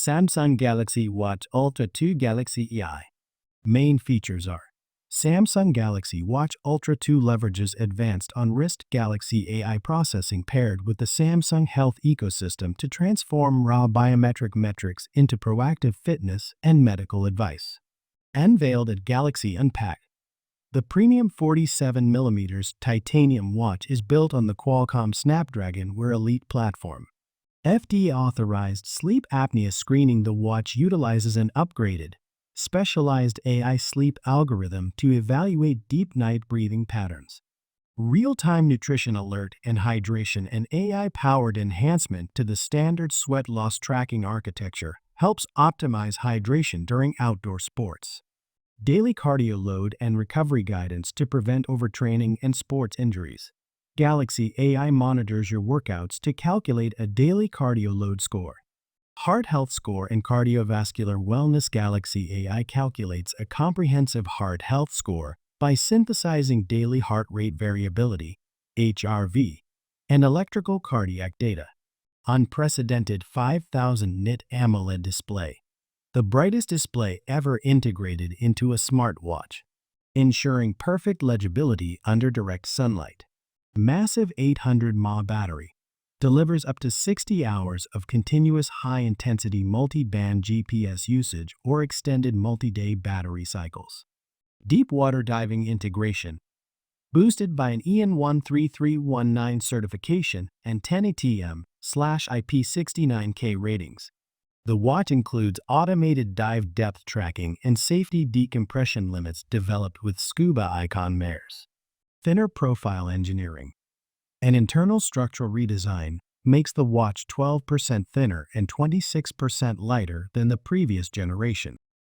Samsung Galaxy Watch Ultra 2 Galaxy AI. Main features are: Samsung Galaxy Watch Ultra 2 leverages advanced on-wrist Galaxy AI processing paired with the Samsung Health ecosystem to transform raw biometric metrics into proactive fitness and medical advice. Unveiled at Galaxy Unpacked. The premium 47mm titanium watch is built on the Qualcomm Snapdragon Wear Elite platform. FDA-authorized sleep apnea screening. The watch utilizes an upgraded, specialized AI sleep algorithm to evaluate deep night breathing patterns. Real-time nutrition alert and hydration. An AI-powered enhancement to the standard sweat loss tracking architecture helps optimize hydration during outdoor sports. Daily cardio load and recovery guidance to prevent overtraining and sports injuries. Galaxy AI monitors your workouts to calculate a daily cardio load score. Heart health score and cardiovascular wellness. Galaxy AI calculates a comprehensive heart health score by synthesizing daily heart rate variability, HRV, and electrical cardiac data. Unprecedented 5000 nit AMOLED display, the brightest display ever integrated into a smartwatch, ensuring perfect legibility under direct sunlight. Massive 800 mAh battery delivers up to 60 hours of continuous high-intensity multi-band GPS usage or extended multi-day battery cycles. Deep water diving integration, boosted by an EN 13319 certification and 10 ATM/IP69K ratings. The watch includes automated dive depth tracking and safety decompression limits developed with Scuba Icon mirrors. Thinner profile engineering. An internal structural redesign makes the watch 12% thinner and 26% lighter than the previous generation.